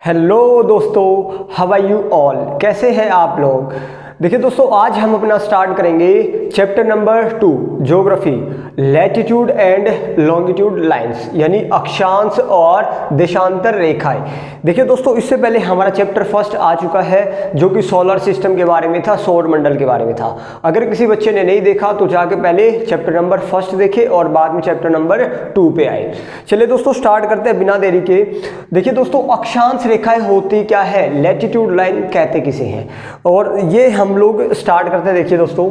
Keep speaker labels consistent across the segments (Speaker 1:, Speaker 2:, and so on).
Speaker 1: Hello दोस्तों, how are you all. कैसे हैं आप लोग। देखिए दोस्तों, आज हम अपना स्टार्ट करेंगे chapter number 2 geography, latitude and longitude lines, यानी अक्षांश और देशांतर रेखाएं। देखिए दोस्तों, इससे पहले हमारा चैप्टर फर्स्ट आ चुका है जो कि सोलर सिस्टम के बारे में था, सौर मंडल के बारे में था। अगर किसी बच्चे ने नहीं देखा तो जाके पहले चैप्टर नंबर फर्स्ट देखे और बाद में चैप्टर नंबर 2 पे आए। चलिए दोस्तों, स्टार्ट करते हैं बिना देरी के। देखिए दोस्तों, अक्षांश रेखाएं होती क्या है, लैटिट्यूड लाइन कहते किसे हैं, और ये हम लोग स्टार्ट करते हैं। देखिए दोस्तों,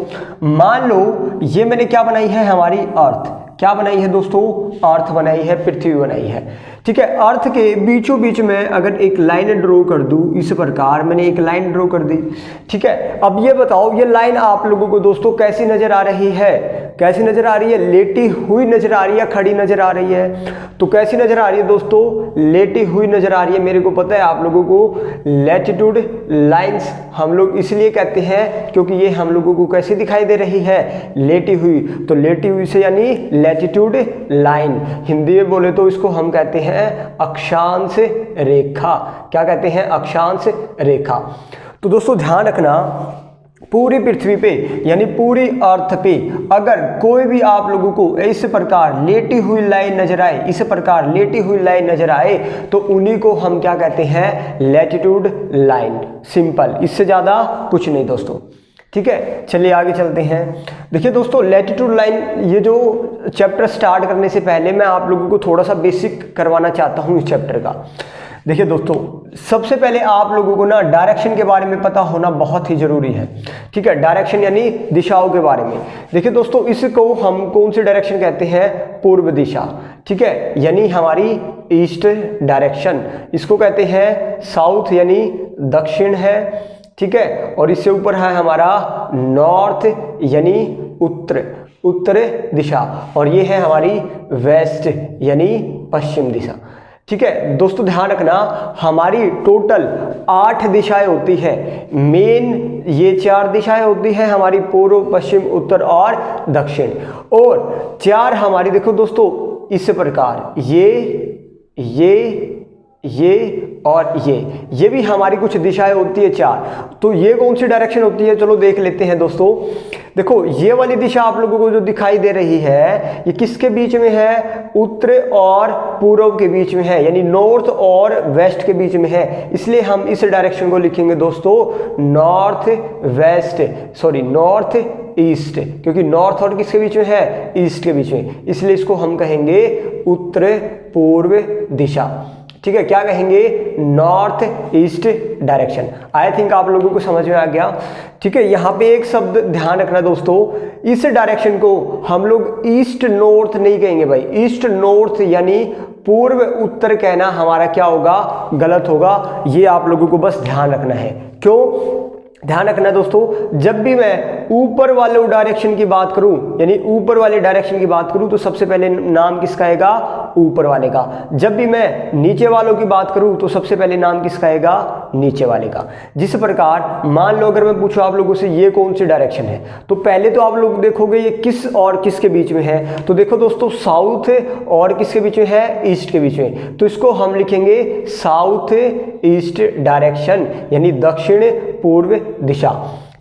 Speaker 1: मान लो ये मैंने क्या बनाई है, हमारी अर्थ। क्या बनाई है दोस्तों, अर्थ बनाई है, पृथ्वी बनाई है। ठीक है, अर्थ के बीचों बीच में अगर एक लाइन ड्रॉ कर दूं, इस प्रकार मैंने एक लाइन ड्रॉ कर दी। ठीक है, अब ये बताओ, ये लाइन आप लोगों को दोस्तों कैसी नजर आ रही है, कैसी नजर आ रही है, लेटी हुई नजर आ रही है, खड़ी नजर आ रही है। तो कैसी नजर आ रही है दोस्तों, लेटी हुई नजर आ रही है। मेरे को पता है आप लोगों को लैटिट्यूड लाइंस हम लोग इसलिए कहते हैं क्योंकि ये हम लोगों को कैसी दिखाई दे रही है, लेटी हुई। तो लेटी हुई से यानी लैटिट्यूड लाइन, हिंदी में बोले तो इसको हम कहते हैं अक्षांश रेखा। क्या कहते हैं, अक्षांश रेखा। तो दोस्तों ध्यान रखना, पूरी पृथ्वी पे यानी पूरी अर्थ पे अगर कोई भी आप लोगों को इस प्रकार लेटी हुई लाइन नजर आए, इस प्रकार लेटी हुई लाइन नजर आए, तो उन्हीं को हम क्या कहते हैं, लैटिट्यूड लाइन। सिंपल, इससे ज़्यादा कुछ नहीं दोस्तों। ठीक है, चलिए आगे चलते हैं। देखिए दोस्तों, लैटिट्यूड लाइन, ये जो चैप्टर स्टार्ट करने से पहले मैं आप लोगों को थोड़ा सा बेसिक करवाना चाहता हूँ इस चैप्टर का। देखिए दोस्तों, सबसे पहले आप लोगों को ना डायरेक्शन के बारे में पता होना बहुत ही जरूरी है। ठीक है, डायरेक्शन यानी दिशाओं के बारे में। देखिए दोस्तों, इसको हम कौन सी डायरेक्शन कहते हैं, पूर्व दिशा। ठीक है, यानी हमारी ईस्ट डायरेक्शन। इसको कहते हैं साउथ यानी दक्षिण है। ठीक है, और इससे ऊपर है हमारा नॉर्थ यानी उत्तर दिशा, और ये है हमारी वेस्ट यानी पश्चिम दिशा। ठीक है दोस्तों, ध्यान रखना, हमारी टोटल 8 दिशाएं होती है। मेन ये 4 दिशाएं होती हैं हमारी, पूर्व, पश्चिम, उत्तर और दक्षिण। और 4 हमारी, देखो दोस्तों इस प्रकार, ये और ये भी हमारी कुछ दिशाएं होती है 4। तो ये कौन सी डायरेक्शन होती है, चलो देख लेते हैं दोस्तों। देखो, ये वाली दिशा आप लोगों को जो दिखाई दे रही है, ये किसके बीच में है, उत्तर और पूर्व के बीच में है, यानी नॉर्थ और वेस्ट के बीच में है। इसलिए हम इस डायरेक्शन को लिखेंगे दोस्तों नॉर्थ ईस्ट, क्योंकि नॉर्थ और किसके बीच में है, ईस्ट के बीच में, इसलिए इसको हम कहेंगे उत्तर पूर्व दिशा। ठीक है, क्या कहेंगे, north east direction. I think आप लोगों को समझ में आ गया। ठीक है, यहाँ पे एक शब्द ध्यान रखना दोस्तों, इस डायरेक्शन को हम लोग ईस्ट नॉर्थ नहीं कहेंगे भाई। ईस्ट नॉर्थ यानी पूर्व उत्तर कहना हमारा क्या होगा, गलत होगा। ये आप लोगों को बस ध्यान रखना है। क्यों ध्यान रखना दोस्तों, जब भी मैं ऊपर वाले डायरेक्शन की बात करूं, यानी ऊपर वाले डायरेक्शन की बात करूं, तो सबसे पहले नाम किसका आएगा, ऊपर वाले का। जब भी मैं नीचे वालों की बात करूं तो सबसे पहले नाम किसका आएगा, नीचे वाले का। जिस प्रकार मान लो अगर मैं पूछूं आप लोगों से ये कौन सी डायरेक्शन है, तो पहले तो आप लोग देखोगे ये किस और किसके बीच में है। तो देखो दोस्तों, साउथ और किसके बीच में है, ईस्ट के बीच में। तो इसको हम लिखेंगे साउथ ईस्ट डायरेक्शन, यानी दक्षिण पूर्व दिशा।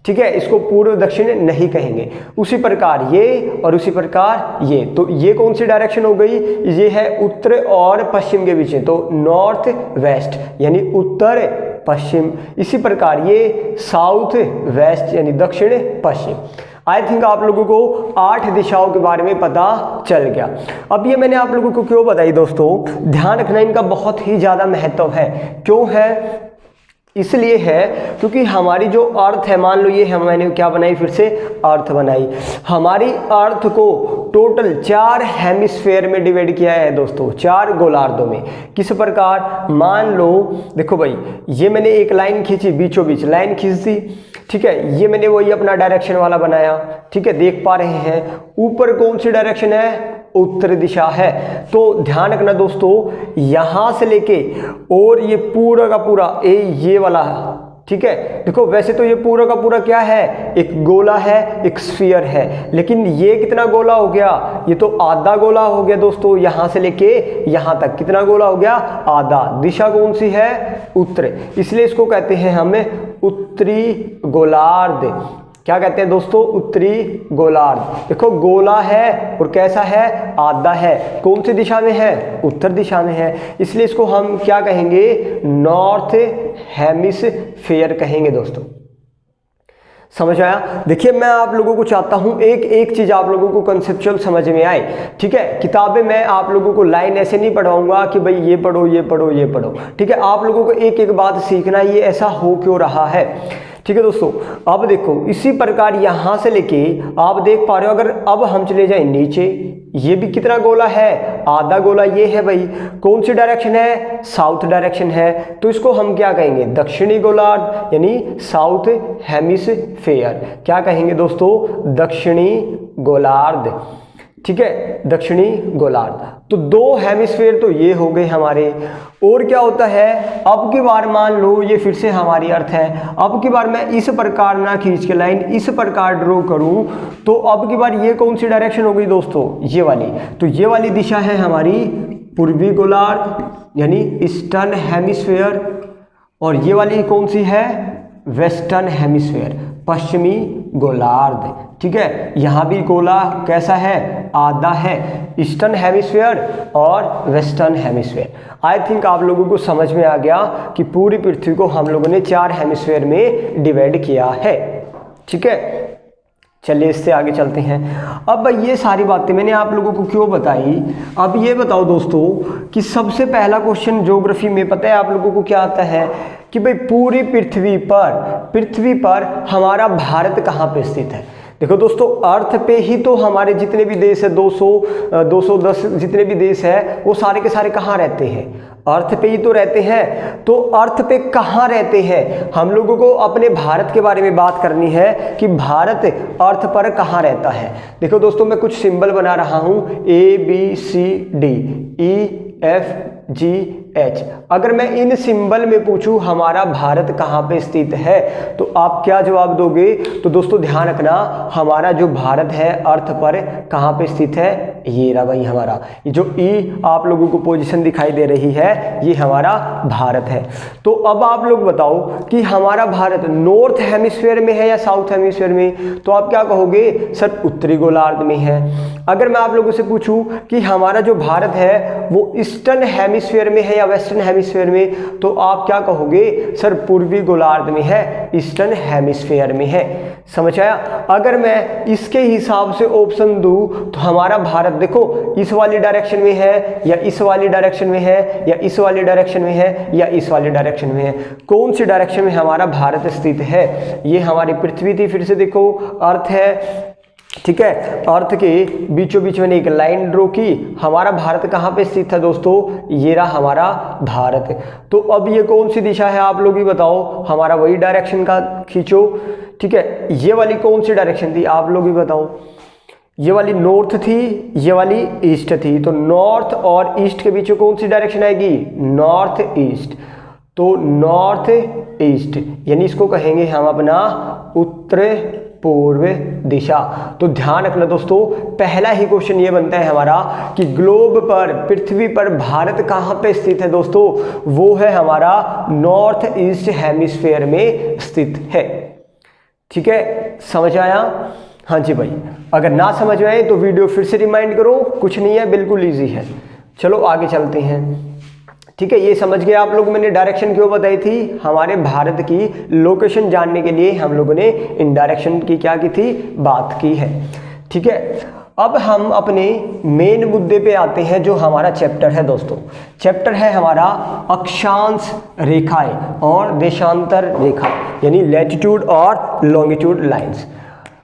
Speaker 1: ठीक है, इसको पूर्व दक्षिण नहीं कहेंगे। उसी प्रकार ये और उसी प्रकार ये, तो ये कौन सी डायरेक्शन हो गई, ये है उत्तर और पश्चिम के बीच में, तो नॉर्थ वेस्ट यानी उत्तर पश्चिम। इसी प्रकार ये साउथ वेस्ट यानी दक्षिण पश्चिम। आई थिंक आप लोगों को 8 दिशाओं के बारे में पता चल गया। अब ये मैंने आप लोगों को क्यों बताई दोस्तों, ध्यान रखना, इनका बहुत ही ज़्यादा महत्व है। क्यों है, इसलिए है क्योंकि हमारी जो अर्थ है, मान लो ये मैंने क्या बनाई, फिर से अर्थ बनाई। हमारी अर्थ को टोटल 4 हेमिस्फेयर में डिवाइड किया है दोस्तों, 4 गोलार्धों में। किस प्रकार, मान लो देखो भाई, ये मैंने एक लाइन खींची, बीचों बीच लाइन खींच दी। ठीक है, ये मैंने वही अपना डायरेक्शन वाला बनाया। ठीक है, देख पा रहे हैं ऊपर कौन सी डायरेक्शन है, उत्तर दिशा है। तो ध्यान रखना दोस्तों, यहां से लेके और ये पूरा का पूरा ये वाला ठीक है। देखो वैसे तो ये पूरा का पूरा क्या है, एक गोला है, एक स्फीयर है, लेकिन ये कितना गोला हो गया, ये तो आधा गोला हो गया दोस्तों, यहां से लेके यहां तक कितना गोला हो गया, आधा। दिशा कौन सी है, उत्तर, इसलिए इसको कहते हैं हम उत्तरी गोलार्ध। क्या कहते हैं दोस्तों, उत्तरी गोलार्ध। देखो गोला है और कैसा है, आधा है, कौन सी दिशा में है, उत्तर दिशा में है, इसलिए इसको हम क्या कहेंगे, नॉर्थ हेमिस्फीयर कहेंगे दोस्तों। समझ आया। देखिए मैं आप लोगों को चाहता हूं एक एक चीज आप लोगों को कंसेप्चुअल समझ में आए, ठीक है। किताबें मैं आप लोगों को लाइन ऐसे नहीं पढ़ाऊंगा कि भाई ये पढ़ो ये पढ़ो ये पढ़ो, ठीक है। आप लोगों को एक एक बात सीखना, ये ऐसा हो क्यों रहा है, ठीक है दोस्तों। अब देखो इसी प्रकार यहां से लेके आप देख पा रहे हो, अगर अब हम चले जाए नीचे, ये भी कितना गोला है, आधा गोला ये है भाई, कौन सी डायरेक्शन है, साउथ डायरेक्शन है, तो इसको हम क्या कहेंगे, दक्षिणी गोलार्ध यानी साउथ हेमिस्फीयर। क्या कहेंगे दोस्तों, दक्षिणी गोलार्ध, ठीक है, दक्षिणी गोलार्ध। तो दो हेमिस्फीयर तो ये हो गए हमारे। और क्या होता है, अब की बार मान लो ये फिर से हमारी अर्थ है, अब की बार मैं इस प्रकार ना खींच के लाइन इस प्रकार ड्रॉ करूं, तो अब की बार ये कौन सी डायरेक्शन हो गई दोस्तों, ये वाली। तो ये वाली दिशा है हमारी पूर्वी गोलार्ध यानी ईस्टर्न हेमिस्फीयर, और ये वाली कौन सी है, वेस्टर्न हेमिस्फीयर, पश्चिमी गोलार्ध, ठीक है। यहां भी गोला कैसा है, आधा है, ईस्टर्न हेमिस्फीयर और वेस्टर्न हेमिस्फीयर। आई थिंक आप लोगों को समझ में आ गया कि पूरी पृथ्वी को हम लोगों ने 4 हेमिस्फीयर में डिवाइड किया है, ठीक है। चलिए इससे आगे चलते हैं। अब ये सारी बातें मैंने आप लोगों को क्यों बताई, अब ये बताओ दोस्तों कि सबसे पहला क्वेश्चन ज्योग्राफी में पता है आप लोगों को क्या आता है कि भाई पूरी पृथ्वी पर हमारा भारत कहाँ पे स्थित है। देखो दोस्तों अर्थ पे ही तो हमारे जितने भी देश है 210 जितने भी देश है वो सारे के सारे कहाँ रहते हैं, अर्थ पे ही तो रहते हैं। तो अर्थ पे कहाँ रहते हैं, हम लोगों को अपने भारत के बारे में बात करनी है कि भारत अर्थ पर कहाँ रहता है। देखो दोस्तों मैं कुछ सिंबल बना रहा हूँ ABCD EFGH। अगर मैं इन सिंबल में पूछूं हमारा भारत कहाँ पे स्थित है तो आप क्या जवाब दोगे। तो दोस्तों ध्यान रखना हमारा जो भारत है अर्थ पर कहाँ पे स्थित है, ये रहा भाई हमारा, ये जो ई आप लोगों को पोजीशन दिखाई दे रही है ये हमारा भारत है। तो अब आप लोग बताओ कि हमारा भारत नॉर्थ हेमिस्फीयर में है या साउथ हेमिस्फीयर में, तो आप क्या कहोगे, सर उत्तरी गोलार्ध में है। अगर मैं आप लोगों से पूछूं कि हमारा जो भारत है वो ईस्टर्न हेमिस्फीयर में है या वेस्टर्न हेमिस्फीयर में, तो आप क्या कहोगे, सर पूर्वी गोलार्ध में है, ईस्टर्न हेमिस्फीयर में है। समझ आया। अगर मैं इसके हिसाब से ऑप्शन दूं तो हमारा भारत देखो इस वाली डायरेक्शन में है या इस वाली डायरेक्शन में है या इस वाली डायरेक्शन में है या इस वाली डायरेक्शन में है, कौन सी डायरेक्शन में हमारा भारत स्थित है। ये हमारी पृथ्वी थी, फिर से देखो अर्थ है, ठीक है, अर्थ के बीचों बीच में एक लाइन ड्रॉ की, हमारा भारत कहाँ पे स्थित है दोस्तों, ये रहा हमारा भारत। तो अब ये कौन सी दिशा है आप लोग ही बताओ, हमारा वही डायरेक्शन का खींचो, ठीक है। ये वाली कौन सी डायरेक्शन थी आप लोग ही बताओ, ये वाली नॉर्थ थी, ये वाली ईस्ट थी, तो नॉर्थ और ईस्ट के बीच में कौन सी डायरेक्शन आएगी, नॉर्थ ईस्ट। तो नॉर्थ ईस्ट यानी इसको कहेंगे हम अपना उत्तर पूर्व दिशा। तो ध्यान रखना दोस्तों पहला ही क्वेश्चन ये बनता है हमारा कि ग्लोब पर पृथ्वी पर भारत कहाँ पे स्थित है दोस्तों, वो है हमारा नॉर्थ ईस्ट हेमिस्फीयर में स्थित है, ठीक है। समझ आया, हाँ जी भाई। अगर ना समझ में आए तो वीडियो फिर से रिमाइंड करो, कुछ नहीं है, बिल्कुल ईजी है। चलो आगे चलते हैं, ठीक है। ये समझ गए आप लोग मैंने डायरेक्शन क्यों बताई थी, हमारे भारत की लोकेशन जानने के लिए हम लोगों ने इन डायरेक्शन की क्या की थी, बात की है, ठीक है। अब हम अपने मेन मुद्दे पे आते हैं जो हमारा चैप्टर है दोस्तों। चैप्टर है हमारा अक्षांश रेखाएं और देशांतर रेखा यानी लैटिट्यूड और लॉन्गिट्यूड लाइंस।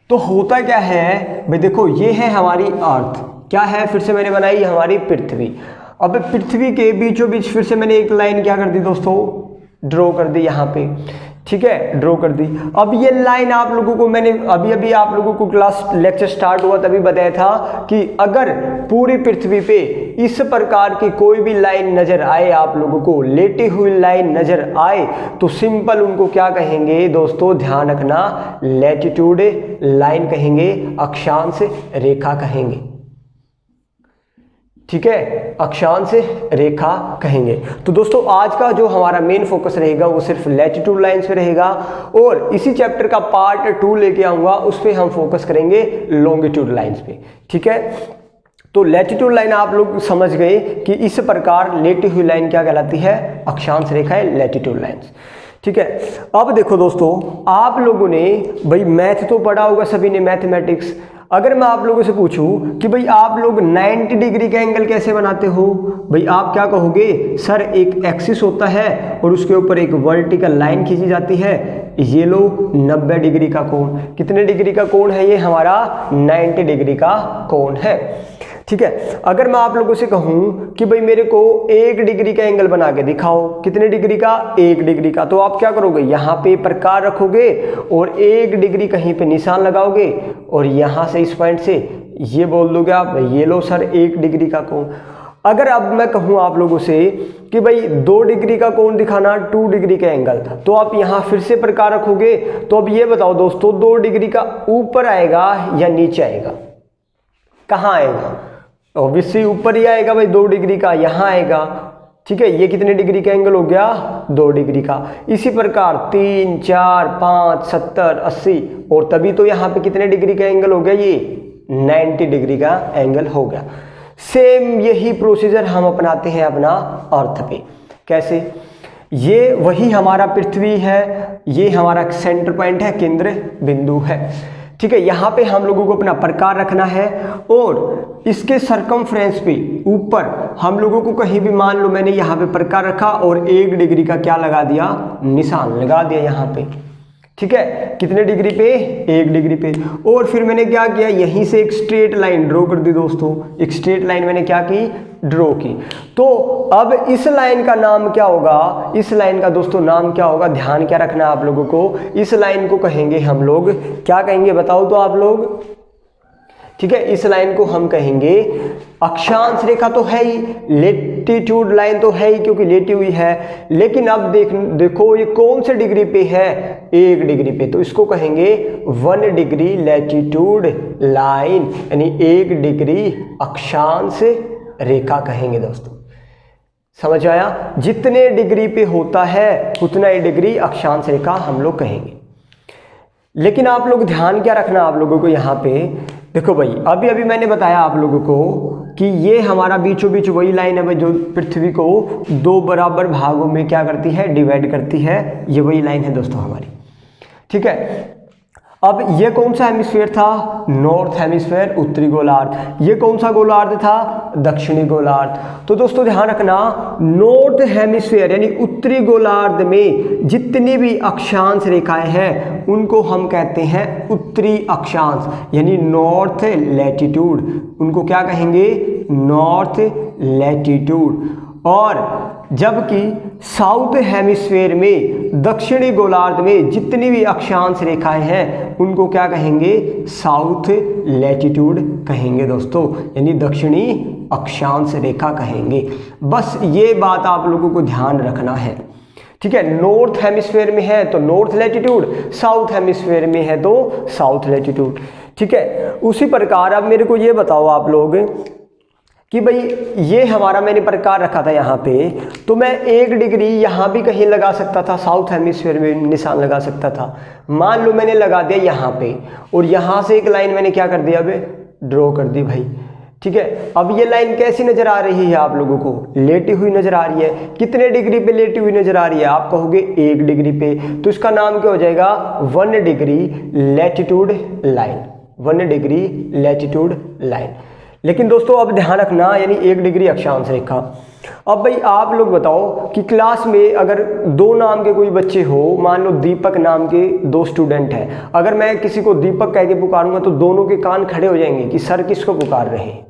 Speaker 1: तो होता क्या है भाई, देखो ये है हमारी अर्थ, क्या है, फिर से मैंने बनाई हमारी पृथ्वी। अब पृथ्वी के बीचों बीच फिर से मैंने एक लाइन क्या कर दी दोस्तों, ड्रॉ कर दी यहाँ पे, ठीक है, ड्रॉ कर दी। अब ये लाइन आप लोगों को मैंने अभी आप लोगों को क्लास लेक्चर स्टार्ट हुआ तभी बताया था कि अगर पूरी पृथ्वी पे इस प्रकार की कोई भी लाइन नजर आए, आप लोगों को लेटी हुई लाइन नजर आए, तो सिंपल उनको क्या कहेंगे दोस्तों, ध्यान रखना, लैटिट्यूड लाइन कहेंगे, अक्षांश रेखा कहेंगे। ठीक है, अक्षांश रेखा कहेंगे। तो दोस्तों आज का जो हमारा मेन फोकस रहेगा वो सिर्फ लैटिट्यूड लाइंस पे रहेगा, और इसी चैप्टर का पार्ट 2 लेके आऊंगा, उस पर हम फोकस करेंगे लॉन्गिट्यूड लाइंस पे। ठीक है, तो लैटिट्यूड लाइन आप लोग समझ गए कि इस प्रकार लेटी हुई लाइन क्या कहलाती है, अक्षांश रेखा है, लैटिट्यूड लाइंस। ठीक है, अब देखो दोस्तों, आप लोगों ने भाई मैथ तो पढ़ा होगा सभी ने, मैथमेटिक्स। अगर मैं आप लोगों से पूछूं कि भाई आप लोग 90 डिग्री का एंगल कैसे बनाते हो, भाई आप क्या कहोगे, सर एक एक्सिस होता है और उसके ऊपर एक वर्टिकल लाइन खींची जाती है, ये लो 90 डिग्री का कोण। कितने डिग्री का कोण है ये, हमारा 90 डिग्री का कोण है। ठीक है, अगर मैं आप लोगों से कहूं कि भाई मेरे को 1 डिग्री का एंगल बना के दिखाओ, कितने डिग्री का, 1 डिग्री का, तो आप क्या करोगे, यहाँ पे प्रकार रखोगे और 1 डिग्री कहीं पे निशान लगाओगे और यहाँ से इस पॉइंट से ये बोल दोगे आप, ये लो सर 1 डिग्री का कोण। अगर अब मैं कहूँ आप लोगों से कि भाई 2 डिग्री का कोण दिखाना, 2 डिग्री का एंगल, तो आप यहाँ फिर से प्रकार रखोगे। तो अब ये बताओ दोस्तों, 2 डिग्री का ऊपर आएगा या नीचे आएगा, कहाँ आएगा, ऑब्वियसली ऊपर ही आएगा भाई, 2 डिग्री का यहाँ आएगा। ठीक है, ये कितने डिग्री का एंगल हो गया, 2 डिग्री का। इसी प्रकार 3, 4, 5, 70, 80, और तभी तो यहाँ पे कितने डिग्री का एंगल हो गया, ये 90 डिग्री का एंगल हो गया। सेम यही प्रोसीजर हम अपनाते हैं अपना अर्थ पे। कैसे, ये वही हमारा पृथ्वी है, ये हमारा सेंटर पॉइंट है, केंद्र बिंदु है। ठीक है, यहाँ पे हम लोगों को अपना प्रकार रखना है, और इसके सरकमफ्रेंस पे ऊपर हम लोगों को कहीं भी, मान लो मैंने यहाँ पे प्रकार रखा और 1 डिग्री का क्या लगा दिया, निशान लगा दिया यहाँ पे। ठीक है, कितने डिग्री पे, 1 डिग्री पे। और फिर मैंने क्या किया, यहीं से एक स्ट्रेट लाइन ड्रॉ कर दी दोस्तों, एक स्ट्रेट लाइन मैंने क्या की, ड्रॉ की। तो अब इस लाइन का नाम क्या होगा, इस लाइन का दोस्तों नाम क्या होगा, ध्यान क्या रखना आप लोगों को, इस लाइन को कहेंगे हम लोग, क्या कहेंगे बताओ तो आप लोग। ठीक है, इस लाइन को हम कहेंगे, अक्षांश रेखा तो है ही, लेटिट्यूड लाइन तो है ही क्योंकि लेटी हुई है, लेकिन अब देखो ये कौन से डिग्री पे है, 1 डिग्री पे, तो इसको कहेंगे 1 डिग्री लैटिट्यूड लाइन, यानी 1 डिग्री अक्षांश रेखा कहेंगे दोस्तों। समझ आया, जितने डिग्री पे होता है उतना ही डिग्री अक्षांश रेखा हम लोग कहेंगे। लेकिन आप लोग ध्यान क्या रखना आप लोगों को, यहाँ पे देखो भाई, अभी अभी मैंने बताया आप लोगों को कि ये हमारा बीचों बीच वही लाइन है भाई जो पृथ्वी को 2 बराबर भागों में क्या करती है, डिवाइड करती है, ये वही लाइन है दोस्तों हमारी। ठीक है, अब ये कौन सा हेमिस्फीयर था, नॉर्थ हेमिस्फीयर, उत्तरी गोलार्ध। ये कौन सा गोलार्ध था, दक्षिणी गोलार्ध। तो दोस्तों ध्यान रखना, नॉर्थ हेमिस्फीयर यानी उत्तरी गोलार्ध में जितनी भी अक्षांश रेखाएं हैं उनको हम कहते हैं उत्तरी अक्षांश, यानी नॉर्थ लैटिट्यूड, उनको क्या कहेंगे, नॉर्थ लैटिट्यूड। और जबकि साउथ हेमिस्फीयर में, दक्षिणी गोलार्ध में जितनी भी अक्षांश रेखाएं हैं उनको क्या कहेंगे, साउथ लैटिट्यूड कहेंगे दोस्तों, यानी दक्षिणी अक्षांश रेखा कहेंगे। बस ये बात आप लोगों को ध्यान रखना है। ठीक है, नॉर्थ हेमिस्फीयर में है तो नॉर्थ लैटिट्यूड, साउथ हेमिस्फीयर में है तो साउथ लैटिट्यूड। ठीक है, उसी प्रकार अब मेरे को ये बताओ आप लोग कि भाई ये हमारा मैंने प्रकार रखा था यहाँ पे, तो मैं 1 डिग्री यहाँ भी कहीं लगा सकता था, साउथ हेमिस्फीयर में निशान लगा सकता था। मान लो मैंने लगा दिया यहाँ पे, और यहाँ से एक लाइन मैंने क्या कर दिया, अब ड्रॉ कर दी भाई। ठीक है, अब ये लाइन कैसी नजर आ रही है आप लोगों को, लेटी हुई नजर आ रही है। कितने डिग्री पे लेटी हुई नजर आ रही है, आप कहोगे 1 डिग्री पे, तो इसका नाम क्या हो जाएगा, 1 degree latitude line, 1 degree latitude line. लेकिन दोस्तों अब ध्यान रखना, यानी 1 डिग्री अक्षांश रेखा। अब भाई आप लोग बताओ कि क्लास में अगर 2 नाम के कोई बच्चे हो, मान लो दीपक नाम के 2 स्टूडेंट हैं, अगर मैं किसी को दीपक कह के पुकारूंगा तो दोनों के कान खड़े हो जाएंगे कि सर किसको पुकार रहे हैं।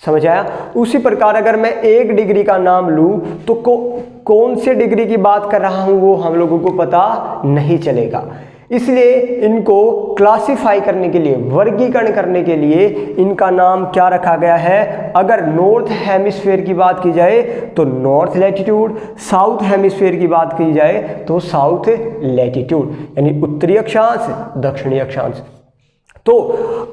Speaker 1: समझ आया। उसी प्रकार अगर मैं 1 डिग्री का नाम लूं तो कौन से डिग्री की बात कर रहा हूं वो हम लोगों को पता नहीं चलेगा। इसलिए इनको क्लासिफाई करने के लिए, वर्गीकरण करने के लिए इनका नाम क्या रखा गया है? अगर नॉर्थ हेमिस्फीयर की बात की जाए तो नॉर्थ लैटिट्यूड, साउथ हेमिस्फीयर की बात की जाए तो साउथ लैटिट्यूड, यानी उत्तरी अक्षांश, दक्षिणी अक्षांश। तो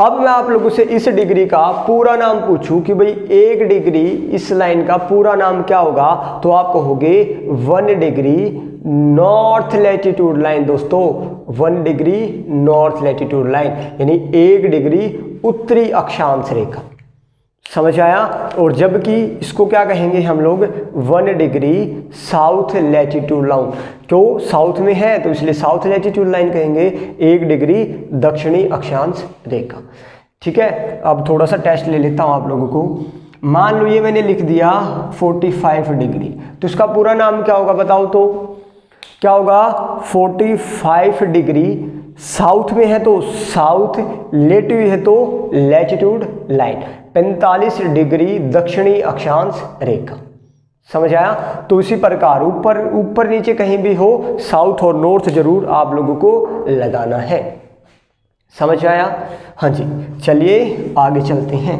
Speaker 1: अब मैं आप लोगों से इस डिग्री का पूरा नाम पूछूं कि भाई 1 डिग्री इस लाइन का पूरा नाम क्या होगा, तो आप कहोगे 1 डिग्री नॉर्थ लैटिट्यूड लाइन। दोस्तों 1 डिग्री नॉर्थ लैटिट्यूड लाइन, यानी 1 डिग्री उत्तरी अक्षांश रेखा। समझ आया? और जबकि इसको क्या कहेंगे हम लोग? 1 डिग्री साउथ लैटिट्यूड लाइन। क्यों? साउथ में है तो इसलिए साउथ लैटिट्यूड लाइन कहेंगे। 1 डिग्री दक्षिणी अक्षांश रेखा। ठीक है, अब थोड़ा सा टेस्ट ले लेता हूं आप लोगों को। मान लो ये मैंने लिख दिया 45 डिग्री, तो इसका पूरा नाम क्या होगा बताओ तो? क्या होगा? 45 डिग्री साउथ में है तो साउथ, लैटिट्यूड है तो लैटिट्यूड लाइन। 45 डिग्री दक्षिणी अक्षांश रेखा। समझ आया? तो इसी प्रकार ऊपर ऊपर नीचे कहीं भी हो, साउथ और नॉर्थ जरूर आप लोगों को लगाना है। समझ आया? हाँ जी, चलिए आगे चलते हैं।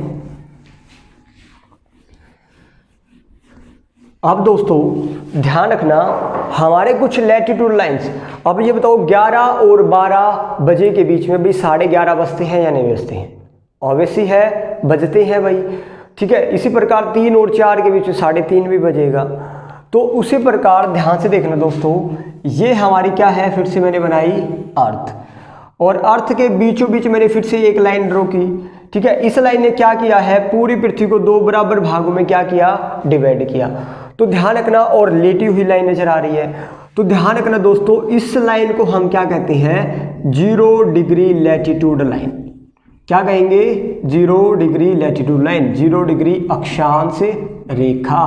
Speaker 1: अब दोस्तों ध्यान रखना, हमारे कुछ लैटिट्यूड लाइंस, अब ये बताओ 11 और 12 बजे के बीच में भी 11:30 बजते हैं या नहीं बजते हैं? ऑब्वियसली है, बजते हैं भाई। ठीक है, इसी प्रकार 3 और 4 के बीच में 3:30 भी बजेगा। तो उसी प्रकार ध्यान से देखना दोस्तों, ये हमारी क्या है? फिर से मैंने बनाई अर्थ, और अर्थ के बीचों बीच मैंने फिर से एक लाइन ड्रॉ की। ठीक है, इस लाइन ने क्या किया है? पूरी पृथ्वी को 2 बराबर भागों में क्या किया? डिवाइड किया। तो ध्यान रखना, और लेटी हुई लाइन नजर आ रही है, तो ध्यान रखना दोस्तों, इस लाइन को हम क्या कहते हैं? 0 डिग्री लैटिट्यूड लाइन। क्या कहेंगे? 0 डिग्री लैटिट्यूड लाइन, 0 डिग्री अक्षांश रेखा।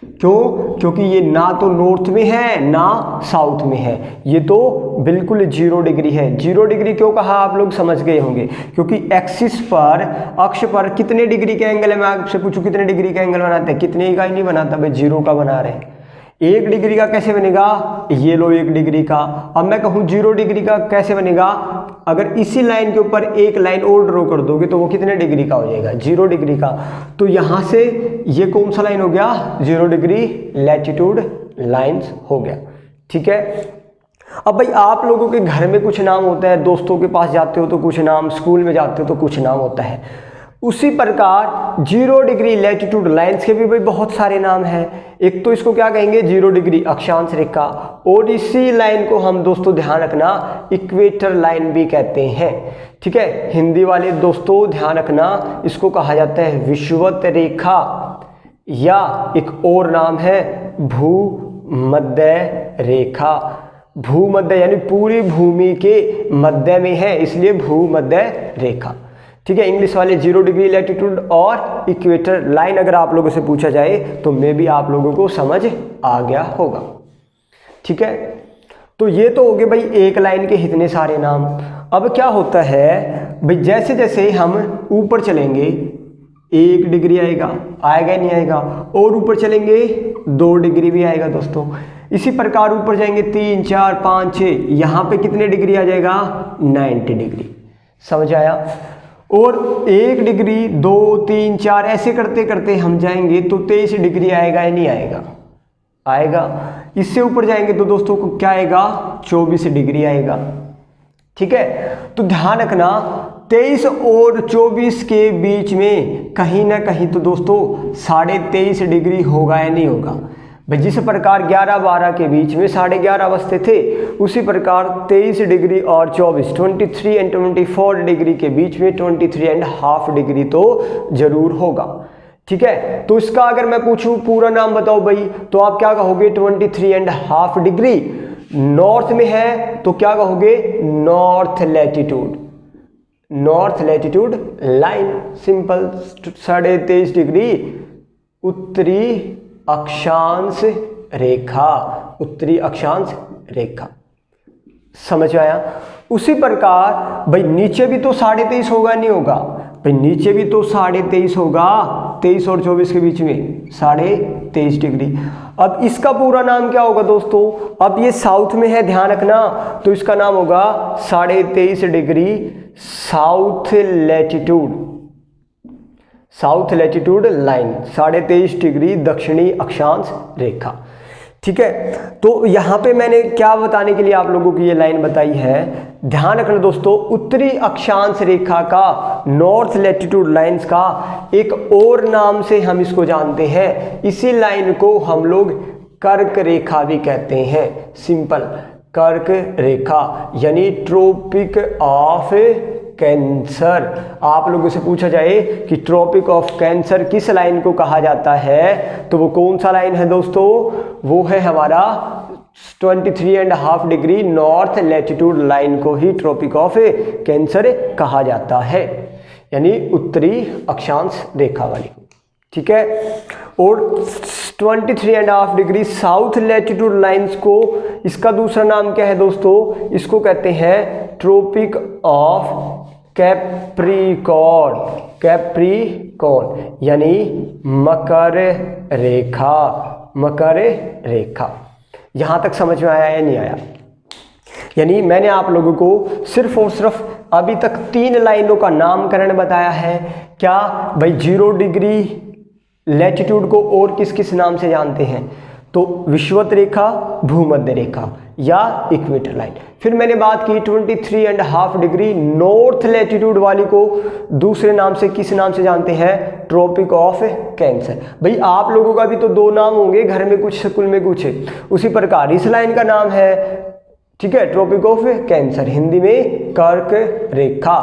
Speaker 1: क्यों? क्योंकि ये ना तो नॉर्थ में है ना साउथ में है, ये तो बिल्कुल 0 डिग्री है। 0 डिग्री क्यों कहा आप लोग समझ गए होंगे, क्योंकि एक्सिस पर, अक्ष पर कितने डिग्री के एंगल है? मैं आपसे पूछूं कितने डिग्री का एंगल बनाते हैं? कितने का ही नहीं बनाता भाई, 0 का बना रहे हैं। 1 डिग्री का कैसे बनेगा? ये लो 1 डिग्री का। अब मैं कहूँ 0 डिग्री का कैसे बनेगा? अगर इसी लाइन के ऊपर एक लाइन और ड्रॉ कर दोगे तो वो कितने डिग्री का हो जाएगा? 0 डिग्री का। तो यहाँ से ये कौन सा लाइन हो गया? 0 डिग्री लैटिट्यूड लाइन्स हो गया। ठीक है, अब भाई आप लोगों के घर में कुछ नाम होता है, दोस्तों के पास जाते हो तो कुछ नाम, स्कूल में जाते हो तो कुछ नाम होता है। उसी प्रकार 0 डिग्री लैटिट्यूड लाइन्स के भी भाई बहुत सारे नाम हैं। एक तो इसको क्या कहेंगे? 0 डिग्री अक्षांश रेखा, और इसी लाइन को हम दोस्तों ध्यान रखना इक्वेटर लाइन भी कहते हैं। ठीक है, हिंदी वाले दोस्तों ध्यान रखना, इसको कहा जाता है विषुवत रेखा, या एक और नाम है भूमध्य रेखा। भूमध्य यानी पूरी भूमि के मध्य में है, इसलिए भूमध्य रेखा। ठीक है, इंग्लिश वाले 0 डिग्री लैटिट्यूड और इक्वेटर लाइन अगर आप लोगों से पूछा जाए तो मे भी आप लोगों को समझ आ गया होगा। ठीक है, तो ये तो हो गए भाई एक लाइन के इतने सारे नाम। अब क्या होता है भाई, जैसे जैसे हम ऊपर चलेंगे 1 डिग्री आएगा, आएगा नहीं आएगा, और ऊपर चलेंगे 2 डिग्री भी आएगा दोस्तों। इसी प्रकार ऊपर जाएंगे 3, 4, 5, 6, यहाँ पे कितने डिग्री आ जाएगा? 90 डिग्री। समझ आया? और 1 डिग्री, 2, 3, 4 ऐसे करते करते हम जाएंगे तो 23 डिग्री आएगा या नहीं आएगा? आएगा। इससे ऊपर जाएंगे तो दोस्तों को क्या आएगा? 24 डिग्री आएगा। ठीक है, तो ध्यान रखना 23 और 24 के बीच में कहीं ना कहीं तो दोस्तों 23.5 डिग्री होगा या नहीं होगा? भाई जिस प्रकार 11-12 के बीच में 11:30 बजते थे, उसी प्रकार 23 डिग्री और 24, 23 एंड 24 डिग्री के बीच में 23.5 डिग्री तो जरूर होगा। ठीक है, तो इसका अगर मैं पूछूं पूरा नाम बताओ भाई, तो आप क्या कहोगे? 23.5 डिग्री। नॉर्थ में है तो क्या कहोगे? North latitude, north latitude line, simple. 23.5 degree उत्तरी अक्षांश रेखा, उत्तरी अक्षांश रेखा। समझ आया? उसी प्रकार भाई नीचे भी तो 23.5 होगा नहीं होगा? भाई नीचे भी तो 23.5 होगा, 23 और 24 के बीच में 23.5 डिग्री। अब इसका पूरा नाम क्या होगा दोस्तों? अब ये साउथ में है, ध्यान रखना, तो इसका नाम होगा 23.5 degree south latitude line, 23.5 degree दक्षिणी अक्षांश रेखा। ठीक है, तो यहाँ पे मैंने क्या बताने के लिए आप लोगों को ये लाइन बताई है, ध्यान रखना दोस्तों, उत्तरी अक्षांश रेखा का, नॉर्थ लैटिट्यूड लाइंस का एक और नाम से हम इसको जानते हैं। इसी लाइन को हम लोग कर्क रेखा भी कहते हैं, सिंपल कर्क रेखा, यानी ट्रॉपिक ऑफ कैंसर। आप लोगों से पूछा जाए कि ट्रॉपिक ऑफ कैंसर किस लाइन को कहा जाता है, तो वो कौन सा लाइन है दोस्तों? वो है हमारा 23.5 डिग्री नॉर्थ लैटिट्यूड लाइन को ही ट्रॉपिक ऑफ कैंसर कहा जाता है, यानी उत्तरी अक्षांश रेखा वाली। ठीक है, और 23.5 डिग्री साउथ लैटिट्यूड लाइंस को, इसका दूसरा नाम क्या है दोस्तों? इसको कहते हैं ट्रॉपिक ऑफ कैप्रिकॉर्न, यानी मकर रेखा। यहां तक समझ में आया या नहीं आया? यानी मैंने आप लोगों को सिर्फ और सिर्फ अभी तक 3 लाइनों का नामकरण बताया है। क्या भाई 0 डिग्री लैटिट्यूड को और किस किस नाम से जानते हैं? तो विषुवत रेखा, भूमध्य रेखा या इक्वेटर लाइन। फिर मैंने बात की 23.5 डिग्री नॉर्थ लैटिट्यूड वाली को दूसरे नाम से किस नाम से जानते हैं? Tropic of Cancer. भाई आप लोगों का भी तो 2 नाम होंगे, घर में कुछ स्कूल में कुछ, उसी प्रकार इस लाइन का नाम है, ठीक है, ट्रॉपिक ऑफ कैंसर, हिंदी में कर्क रेखा।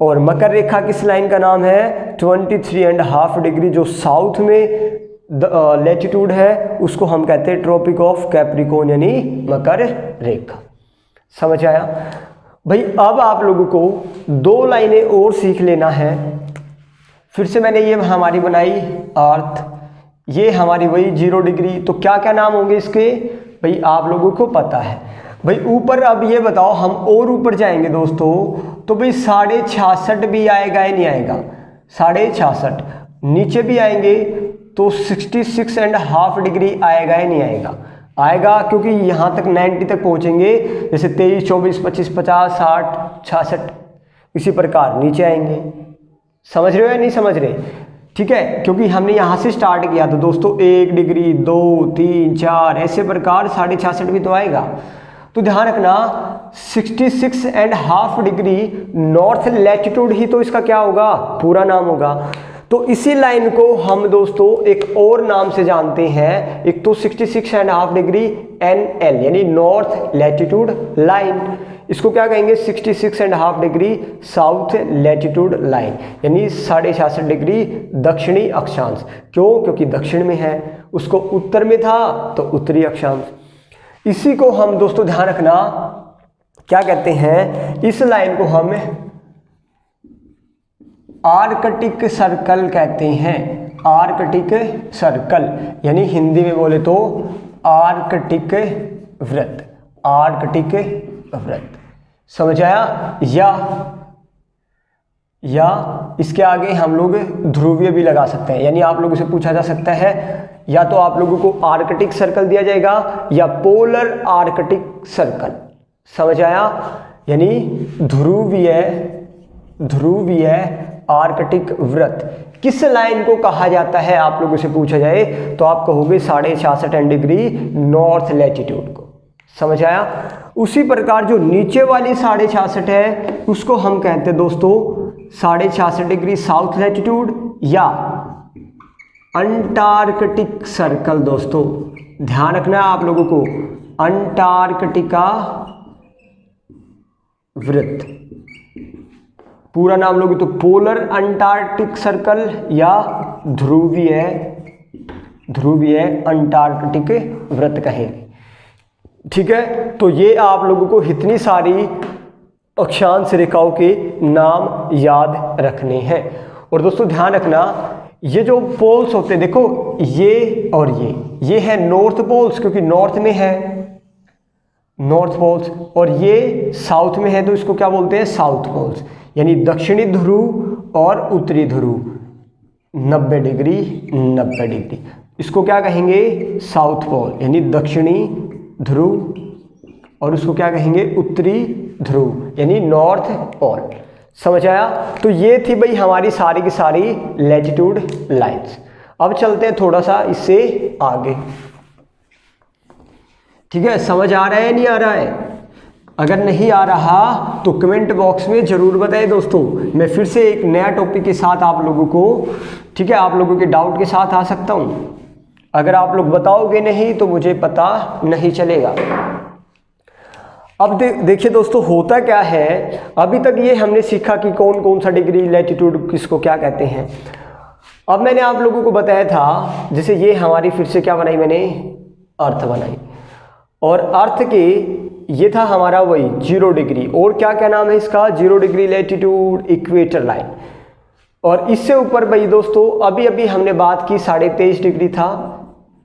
Speaker 1: और मकर रेखा किस लाइन का नाम है? 23.5 डिग्री जो साउथ में लैटिट्यूड है उसको हम कहते हैं ट्रॉपिक ऑफ कैप्रिकॉर्न, यानी मकर रेखा। समझ आया? भाई अब आप लोगों को 2 लाइनें और सीख लेना है। फिर से मैंने ये हमारी बनाई अर्थ, ये हमारी वही 0 डिग्री, तो क्या क्या नाम होंगे इसके? भाई आप लोगों को पता है। भाई ऊपर अब ये बताओ, हम और ऊपर जाएंगे दोस्तों, तो भाई 66.5 भी आएगा या नहीं आएगा? 66.5 नीचे भी आएंगे तो 66.5 डिग्री आएगा या नहीं आएगा? आएगा, क्योंकि यहाँ तक 90 तक पहुँचेंगे, जैसे 23, 24, 25, 50, 60, 66, इसी प्रकार नीचे आएंगे। समझ रहे हो या नहीं समझ रहे? ठीक है, क्योंकि हमने यहाँ से स्टार्ट किया तो दोस्तों 1 डिग्री, 2, 3, 4 ऐसे प्रकार 66.5 भी तो आएगा। तो ध्यान रखना 66.5 डिग्री नॉर्थ लैटिट्यूड ही तो इसका क्या होगा? पूरा नाम होगा। तो इसी लाइन को हम दोस्तों एक और नाम से जानते हैं, एक तो 66.5 डिग्री NL यानी नॉर्थ लैटिट्यूड लाइन, इसको क्या कहेंगे? 66.5 डिग्री साउथ लैटिट्यूड लाइन, यानी 66.5 डिग्री दक्षिणी अक्षांश। क्यों? क्योंकि दक्षिण में है, उसको उत्तर में था तो उत्तरी अक्षांश। इसी को हम दोस्तों ध्यान रखना क्या कहते हैं? इस लाइन को हम आर्कटिक सर्कल कहते हैं, आर्कटिक सर्कल, यानी हिंदी में बोले तो आर्कटिक वृत्त, आर्कटिक वृत्त। समझ आया? या इसके आगे हम लोग ध्रुवीय भी लगा सकते हैं, यानी आप लोगों से पूछा जा सकता है या तो आप लोगों को आर्कटिक सर्कल दिया जाएगा या पोलर आर्कटिक सर्कल। समझ आया? यानी ध्रुवीय आर्कटिक वृत्त किस लाइन को कहा जाता है आप लोगों से पूछा जाए तो आप कहोगे 66.5 डिग्री नॉर्थ लैटिट्यूड को। समझ आया? उसी प्रकार जो नीचे वाली 66.5 है उसको हम कहते हैं दोस्तों 66.5 डिग्री साउथ लैटिट्यूड या अंटार्कटिक सर्कल। दोस्तों ध्यान रखना आप लोगों को, अंटार्कटिका वृत्त, पूरा नाम लोगे तो पोलर अंटार्कटिक सर्कल या ध्रुवीय अंटार्कटिक वृत्त कहेंगे। ठीक है, तो ये आप लोगों को इतनी सारी अक्षांश रेखाओं के नाम याद रखने हैं। और दोस्तों ध्यान रखना, ये जो पोल्स होते हैं, देखो ये और ये है नॉर्थ पोल्स, क्योंकि नॉर्थ में है नॉर्थ पोल्स, और ये साउथ में है तो इसको क्या बोलते हैं? साउथ पोल्स, यानी दक्षिणी ध्रुव और उत्तरी ध्रुव। 90 डिग्री 90 डिग्री। इसको क्या कहेंगे? साउथ पोल यानी दक्षिणी ध्रुव, और उसको क्या कहेंगे? उत्तरी ध्रुव यानी नॉर्थ पोल। समझ आया? तो ये थी भाई हमारी सारी की सारी लैटिट्यूड लाइंस। अब चलते हैं थोड़ा सा इससे आगे। ठीक है, समझ आ रहा है नहीं आ रहा है? अगर नहीं आ रहा तो कमेंट बॉक्स में जरूर बताएं दोस्तों। मैं फिर से एक नया टॉपिक के साथ आप लोगों को, ठीक है, आप लोगों के डाउट के साथ आ सकता हूं। अगर आप लोग बताओगे नहीं तो मुझे पता नहीं चलेगा। अब देखिए दोस्तों, होता क्या है, अभी तक ये हमने सीखा कि कौन कौन सा डिग्री लैटिट्यूड किसको क्या कहते हैं। अब मैंने आप लोगों को बताया था, जैसे ये हमारी फिर से क्या बनाई मैंने? अर्थ बनाई, और अर्थ के ये था हमारा वही 0 डिग्री, और क्या क्या नाम है इसका? 0 डिग्री लैटिट्यूड इक्वेटर लाइन। और इससे ऊपर भाई दोस्तों अभी अभी हमने बात की 23.5 डिग्री था।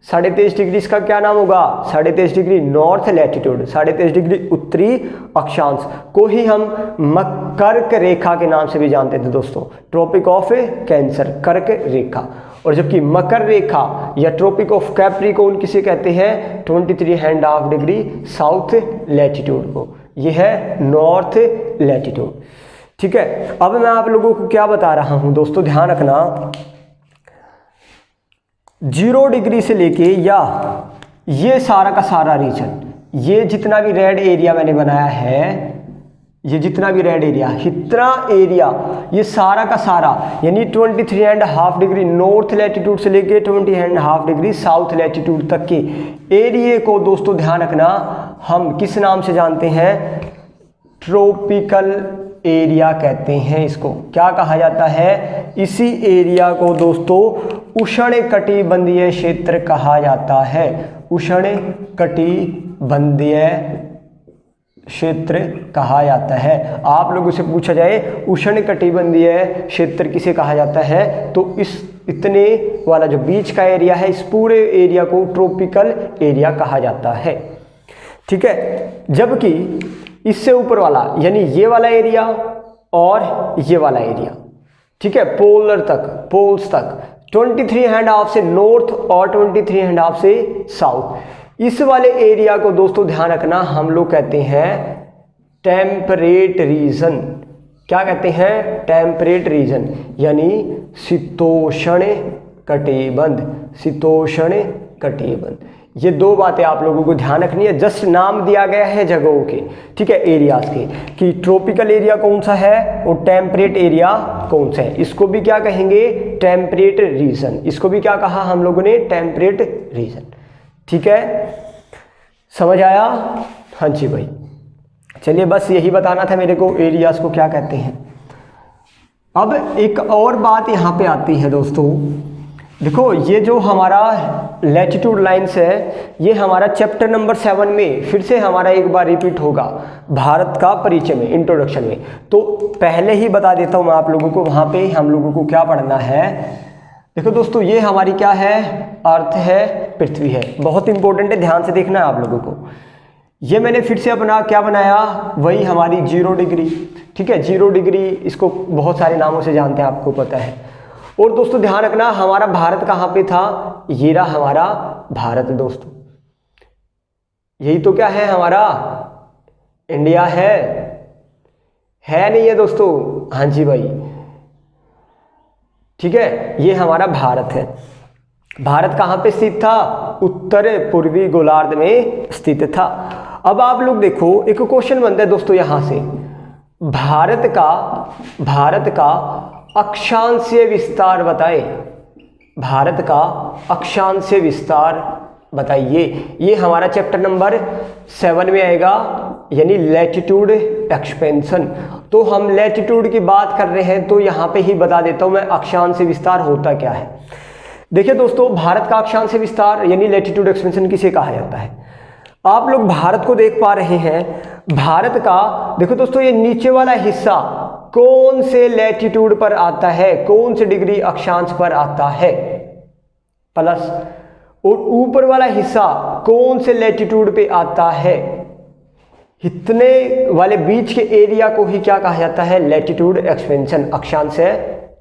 Speaker 1: 23.5 डिग्री इसका क्या नाम होगा? 23.5 डिग्री नॉर्थ लैटिट्यूड, 23.5 डिग्री उत्तरी अक्षांश को ही हम कर्क रेखा के नाम से भी जानते थे दोस्तों, ट्रॉपिक ऑफ कैंसर, कर्क रेखा। और जबकि मकर रेखा या ट्रॉपिक ऑफ कैप्रिकॉर्न किसे कहते हैं? 23.5 डिग्री साउथ लैटिट्यूड को। यह है नॉर्थ लैटिट्यूड। ठीक है, अब मैं आप लोगों को क्या बता रहा हूं दोस्तों, ध्यान रखना। 0 डिग्री से लेके या ये सारा का सारा रीजन, ये जितना भी रेड एरिया मैंने बनाया है, ये जितना भी रेड एरिया, इतना एरिया, ये सारा का सारा यानी 23.5 डिग्री नॉर्थ लैटिट्यूड से लेके 20.5 डिग्री साउथ लैटिट्यूड तक के एरिया को दोस्तों ध्यान रखना, हम किस नाम से जानते हैं? ट्रॉपिकल एरिया कहते हैं। इसको क्या कहा जाता है? इसी एरिया को दोस्तों उष्णकटिबंधीय क्षेत्र कहा जाता है। उष्णकटिबंधीय क्षेत्र कहा जाता है। आप लोगों से पूछा जाए उष्णकटिबंधीय क्षेत्र किसे कहा जाता है, तो इस इतने वाला जो बीच का एरिया है, इस पूरे एरिया को ट्रॉपिकल एरिया कहा जाता है। ठीक है, जबकि इससे ऊपर वाला यानी ये वाला एरिया और ये वाला एरिया, ठीक है, पोलर तक, पोल्स तक, 23.5 से नॉर्थ और 23.5 से साउथ, इस वाले एरिया को दोस्तों ध्यान रखना हम लोग कहते हैं टेम्परेट रीजन। क्या कहते हैं? टेम्परेट रीजन यानी शीतोष्ण कटिबंध, शीतोष्ण कटिबंध। ये दो बातें आप लोगों को ध्यान रखनी है। जस्ट नाम दिया गया है जगहों के, ठीक है, एरियाज के, कि ट्रॉपिकल एरिया कौन सा है और टेम्परेट एरिया कौन सा है। इसको भी क्या कहेंगे? Temperate region. इसको भी क्या कहा हम लोगों ने? Temperate region. ठीक है, समझ आया? हाँ जी भाई, चलिए बस यही बताना था मेरे को, एरियाज को क्या कहते हैं। अब एक और बात यहाँ पे आती है दोस्तों, देखो ये जो हमारा लैटिट्यूड लाइंस है, ये हमारा चैप्टर नंबर 7 में फिर से हमारा एक बार रिपीट होगा, भारत का परिचय में, इंट्रोडक्शन में। तो पहले ही बता देता हूँ मैं आप लोगों को, वहाँ पे हम लोगों को क्या पढ़ना है। देखो दोस्तों, ये हमारी क्या है? अर्थ है, पृथ्वी है। बहुत इंपॉर्टेंट है, ध्यान से देखना है आप लोगों को। ये मैंने फिर से अपना क्या बनाया? वही हमारी 0 डिग्री, ठीक है, 0 डिग्री, इसको बहुत सारे नामों से जानते हैं, आपको पता है। और दोस्तों ध्यान रखना, हमारा भारत कहाँ पे था? ये रहा हमारा भारत दोस्तों। यही तो क्या है? हमारा इंडिया है नहीं है दोस्तों? हाँ जी भाई, ठीक है, ये हमारा भारत है। भारत कहाँ पे स्थित था? उत्तर पूर्वी गोलार्ध में स्थित था। अब आप लोग देखो, एक क्वेश्चन बनता है दोस्तों यहाँ से, भारत का अक्षांशीय विस्तार बताए। भारत का अक्षांशीय विस्तार बताइए। ये हमारा चैप्टर नंबर 7 में आएगा, यानी लैटिट्यूड एक्सपेंशन। तो हम लैटिट्यूड की बात कर रहे हैं, तो यहाँ पे ही बता देता हूँ मैं अक्षांशीय विस्तार होता क्या है। देखिए दोस्तों, भारत का अक्षांशीय विस्तार यानी लैटिट्यूड एक्सपेंशन किसे कहा जाता है? आप लोग भारत को देख पा रहे हैं। भारत का देखो दोस्तों, ये नीचे वाला हिस्सा कौन से लैटिट्यूड पर आता है? कौन से डिग्री अक्षांश पर आता है? प्लस, और ऊपर वाला हिस्सा कौन से लैटिट्यूड पे आता है? इतने वाले बीच के एरिया को ही क्या कहा जाता है? लैटिट्यूड एक्सपेंशन, अक्षांशीय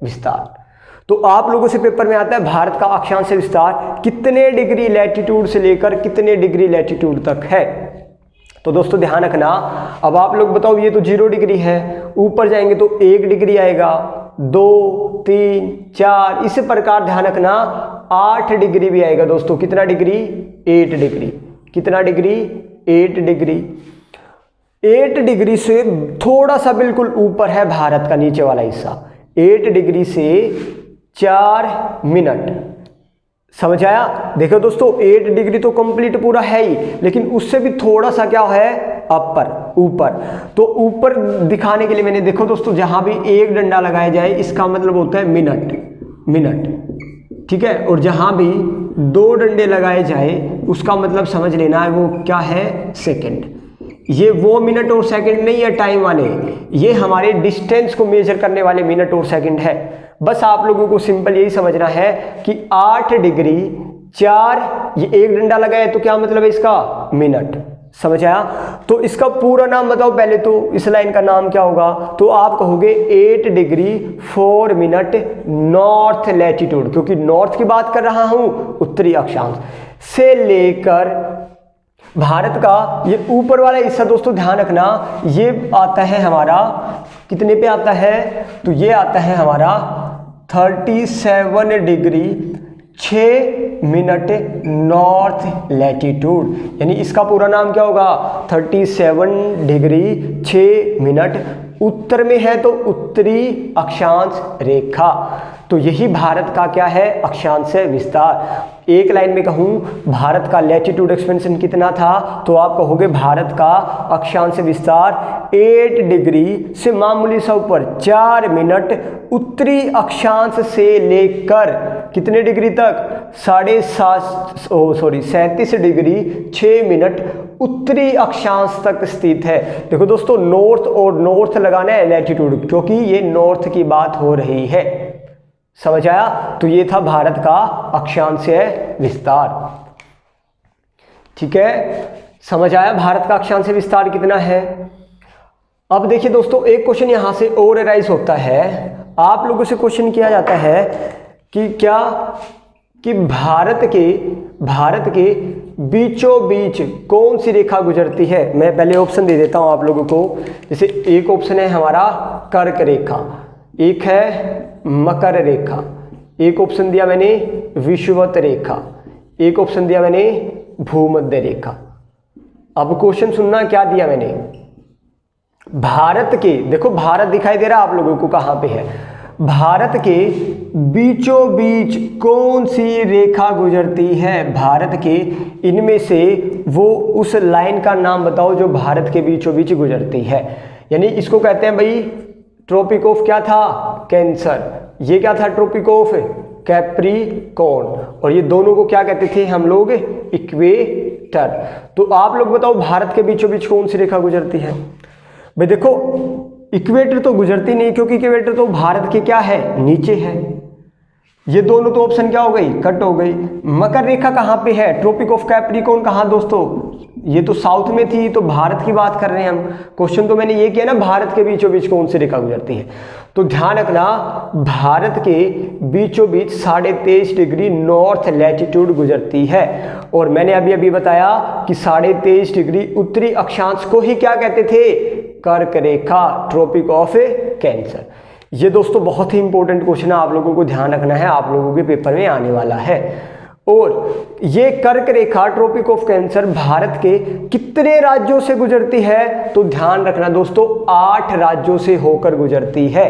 Speaker 1: विस्तार। तो आप लोगों से पेपर में आता है भारत का अक्षांश विस्तार कितने डिग्री लैटिट्यूड से लेकर कितने डिग्री लैटिट्यूड तक है। तो दोस्तों ध्यान रखना, अब आप लोग बताओ, ये तो 0 डिग्री है, ऊपर जाएंगे तो 1 डिग्री आएगा, 2, 3, 4, इस प्रकार ध्यान रखना 8 डिग्री भी आएगा दोस्तों। कितना डिग्री? 8 डिग्री। कितना डिग्री? 8 डिग्री। 8 डिग्री से थोड़ा सा बिल्कुल ऊपर है भारत का नीचे वाला हिस्सा, 8 डिग्री से 4 मिनट। समझ आया? देखो दोस्तों 8 डिग्री तो कंप्लीट पूरा है ही, लेकिन उससे भी थोड़ा सा क्या है अपर, ऊपर। तो ऊपर दिखाने के लिए मैंने, देखो दोस्तों, जहां भी एक डंडा लगाया जाए इसका मतलब होता है मिनट, ठीक है। और जहां भी 2 डंडे लगाए जाए उसका मतलब समझ लेना है वो क्या है, सेकंड। ये वो मिनट और सेकंड नहीं है टाइम वाले, ये हमारे डिस्टेंस को मेजर करने वाले मिनट और सेकंड है। बस आप लोगों को सिंपल यही समझना है कि 8 डिग्री 4, ये एक डंडा लगा है तो क्या मतलब है इसका, मिनट। समझ आया? तो इसका पूरा नाम बताओ पहले तो, इस लाइन का नाम क्या होगा? तो आप कहोगे 8 डिग्री 4 मिनट नॉर्थ लैटिट्यूड, क्योंकि नॉर्थ की बात कर रहा हूं, उत्तरी अक्षांश से लेकर भारत का ये ऊपर वाला हिस्सा दोस्तों ध्यान रखना, ये आता है हमारा कितने पे आता है? तो ये आता है हमारा 37 डिग्री 6 मिनट नॉर्थ लैटिट्यूड, यानी इसका पूरा नाम क्या होगा? 37 डिग्री 6 मिनट उत्तर में है तो उत्तरी अक्षांश रेखा। तो यही भारत का क्या है, अक्षांश विस्तार। एक लाइन में कहूं भारत का लैटिट्यूड एक्सपेंशन कितना था, तो आप कहोगे भारत का अक्षांश विस्तार 8 डिग्री से मामूली सा ऊपर 4 मिनट उत्तरी अक्षांश से लेकर कितने डिग्री तक? 37 डिग्री 6 मिनट उत्तरी अक्षांश तक स्थित है। देखो दोस्तों नॉर्थ और नॉर्थ लगाना है लैटिट्यूड, क्योंकि ये नॉर्थ की बात हो रही है। समझ आया? तो ये था भारत का अक्षांश विस्तार, ठीक है। समझ आया भारत का अक्षांश विस्तार कितना है। अब देखिए दोस्तों एक क्वेश्चन यहां से और अराइज होता है, आप लोगों से क्वेश्चन किया जाता है कि क्या कि भारत के बीचों बीच कौन सी रेखा गुजरती है। मैं पहले ऑप्शन दे देता हूं आप लोगों को। जैसे एक ऑप्शन है हमारा कर्क रेखा, एक है मकर रेखा, एक ऑप्शन दिया मैंने विषुवत रेखा, एक ऑप्शन दिया मैंने भूमध्य रेखा। अब क्वेश्चन सुनना क्या दिया मैंने, भारत के, देखो भारत दिखाई दे रहा है आप लोगों को कहां पे है, भारत के बीचों बीच कौन सी रेखा गुजरती है, भारत के इनमें से वो उस लाइन का नाम बताओ जो भारत के बीचों बीच गुजरती है। यानी इसको कहते हैं भाई ट्रॉपिक ऑफ क्या था, कैंसर, ये क्या था ट्रॉपिक ऑफ कैप्रिकॉर्न, और ये दोनों को क्या कहते थे हम लोग, इक्वेटर। तो आप लोग बताओ भारत के बीचों बीच कौन सी रेखा गुजरती है। भाई देखो इक्वेटर तो गुजरती नहीं, क्योंकि इक्वेटर तो भारत के क्या है, नीचे है। ये दोनों तो ऑप्शन क्या हो गई, कट हो गई। मकर रेखा कहाँ पे है, ट्रॉपिक ऑफ कैप्रिकॉर्न कहाँ दोस्तों, ये तो साउथ में थी, तो भारत की बात कर रहे हैं हम। क्वेश्चन तो मैंने ये किया ना भारत के बीचों बीच कौन सी रेखा गुजरती है। तो ध्यान रखना भारत के बीचों बीच 23.5 डिग्री नॉर्थ लैटिट्यूड गुजरती है, और मैंने अभी बताया कि 23.5 डिग्री उत्तरी अक्षांश को ही क्या कहते थे, कर्क रेखा, ट्रॉपिक ऑफ कैंसर। ये दोस्तों बहुत ही इंपॉर्टेंट क्वेश्चन है, आप लोगों को ध्यान रखना है, आप लोगों के पेपर में आने वाला है। और ये कर्क रेखा ट्रॉपिक ऑफ कैंसर भारत के कितने राज्यों से गुजरती है, तो ध्यान रखना दोस्तों 8 राज्यों से होकर गुजरती है।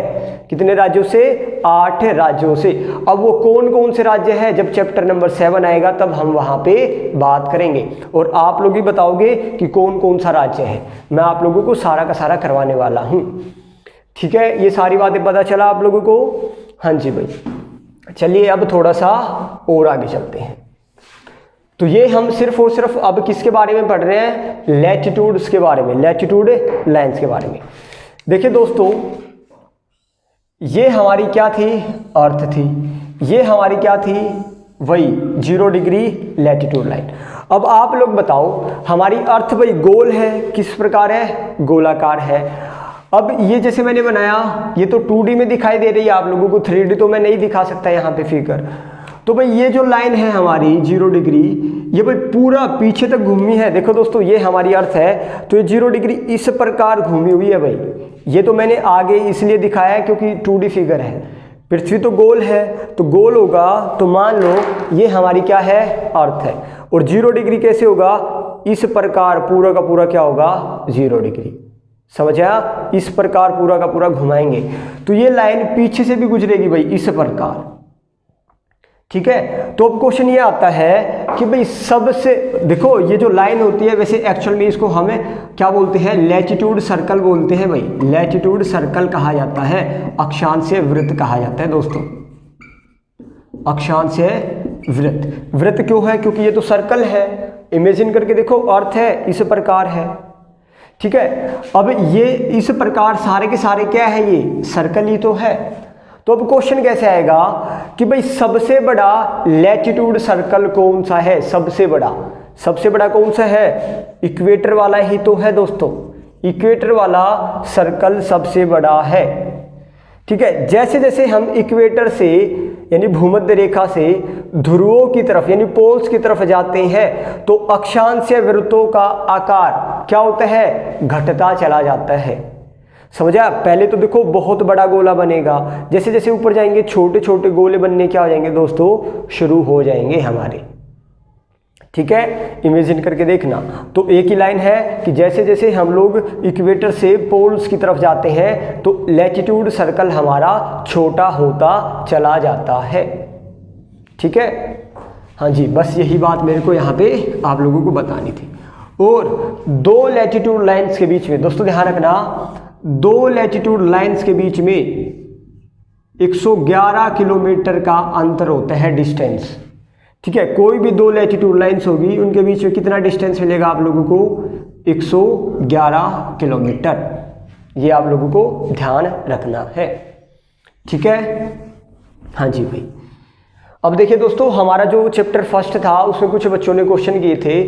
Speaker 1: कितने राज्यों से, 8 राज्यों से। अब वो कौन कौन से राज्य हैं, जब चैप्टर नंबर 7 आएगा तब हम वहां पे बात करेंगे, और आप लोग ही बताओगे कि कौन कौन सा राज्य है। मैं आप लोगों को सारा का सारा करवाने वाला हूं, ठीक है। ये सारी बातें पता चला आप लोगों को, हाँ जी भाई। चलिए अब थोड़ा सा और आगे चलते हैं। तो ये हम सिर्फ और सिर्फ अब किसके बारे में पढ़ रहे हैं, लैटिट्यूड्स के बारे में, लैटिट्यूड लाइंस के बारे में। देखिए दोस्तों ये हमारी क्या थी, अर्थ थी, ये हमारी क्या थी, वही 0 डिग्री लैटिट्यूड लाइन। अब आप लोग बताओ हमारी अर्थ भाई गोल है, किस प्रकार है, गोलाकार है। अब ये जैसे मैंने बनाया, ये तो 2D में दिखाई दे रही है आप लोगों को, 3D तो मैं नहीं दिखा सकता यहाँ पे फिगर। तो भाई ये जो लाइन है हमारी 0 डिग्री, ये भाई पूरा पीछे तक घूमी है। देखो दोस्तों, ये हमारी अर्थ है, तो ये 0 डिग्री इस प्रकार घूमी हुई है भाई। ये तो मैंने आगे इसलिए दिखाया है क्योंकि 2D फिगर है। पृथ्वी तो गोल है, तो गोल होगा तो मान लो ये हमारी क्या है, अर्थ है। और 0 डिग्री कैसे होगा, इस प्रकार पूरा का पूरा क्या होगा, 0 डिग्री। समझ आया? इस प्रकार पूरा का पूरा घुमाएंगे तो ये लाइन पीछे से भी गुजरेगी भाई, इस प्रकार। ठीक है, तो अब क्वेश्चन ये आता है कि भाई सबसे, देखो ये जो लाइन होती है, वैसे एक्चुअल में इसको हमें क्या बोलते हैं, लैटिट्यूड सर्कल बोलते हैं भाई। लैटिट्यूड सर्कल कहा जाता है, अक्षांशीय वृत्त कहा जाता है दोस्तों। अक्षांशीय वृत्त, वृत्त क्यों है, क्योंकि ये तो सर्कल है। इमेजिन करके देखो, अर्थ है, इस प्रकार है। ठीक है, अब ये इस प्रकार सारे के सारे क्या है, ये सर्कल ही तो है। तो अब क्वेश्चन कैसे आएगा कि भाई सबसे बड़ा लैटिट्यूड सर्कल कौन सा है, सबसे बड़ा कौन सा है, इक्वेटर वाला ही तो है दोस्तों। इक्वेटर वाला सर्कल सबसे बड़ा है। ठीक है, जैसे जैसे हम इक्वेटर से यानी भूमध्य रेखा से ध्रुवों की तरफ यानी पोल्स की तरफ जाते हैं तो अक्षांशीय वृत्तों का आकार क्या होता है, घटता चला जाता है। समझा? पहले तो देखो बहुत बड़ा गोला बनेगा, जैसे जैसे ऊपर जाएंगे छोटे छोटे गोले बनने क्या हो जाएंगे दोस्तों, शुरू हो जाएंगे हमारे। ठीक है, इमेजिन करके देखना। तो एक ही लाइन है कि जैसे जैसे हम लोग इक्वेटर से पोल्स की तरफ जाते हैं तो लैटिट्यूड सर्कल हमारा छोटा होता चला जाता है। ठीक है, हाँ जी, बस यही बात मेरे को यहाँ पे आप लोगों को बतानी थी। और दो लैटिट्यूड लाइन्स के बीच में दोस्तों ध्यान रखना, दो लैटिट्यूड लाइन्स के बीच में 111 किलोमीटर का अंतर होता है, डिस्टेंस। ठीक है, कोई भी दो लैटिट्यूड लाइन्स होगी उनके बीच में कितना डिस्टेंस मिलेगा आप लोगों को, 111 किलोमीटर। ये आप लोगों को ध्यान रखना है। ठीक है, हाँ जी भाई। अब देखिए दोस्तों, हमारा जो चैप्टर फर्स्ट था उसमें कुछ बच्चों ने क्वेश्चन किए थे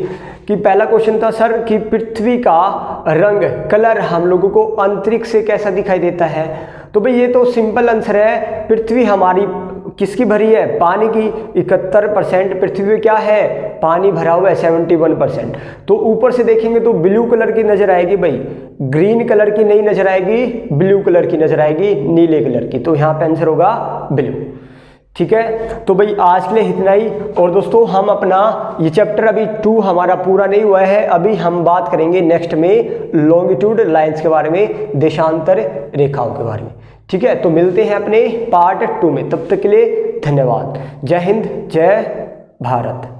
Speaker 1: कि पहला क्वेश्चन था सर कि पृथ्वी का रंग, कलर हम लोगों को अंतरिक्ष से कैसा दिखाई देता है। तो भाई ये तो सिंपल आंसर है, पृथ्वी हमारी किसकी भरी है, पानी की। 71% पृथ्वी में क्या है, पानी भरा हुआ है, 71%। तो ऊपर से देखेंगे तो ब्लू कलर की नजर आएगी भाई, ग्रीन कलर की नहीं नजर आएगी, ब्लू कलर की नजर आएगी, नीले कलर की। तो यहाँ पे आंसर होगा ब्लू। ठीक है, तो भाई आज के लिए इतना ही। और दोस्तों हम अपना ये चैप्टर अभी 2 हमारा पूरा नहीं हुआ है, अभी हम बात करेंगे नेक्स्ट में लॉन्गिट्यूड लाइंस के बारे में, देशांतर रेखाओं के बारे में। ठीक है, तो मिलते हैं अपने पार्ट 2 में, तब तक के लिए धन्यवाद। जय हिंद, जय भारत।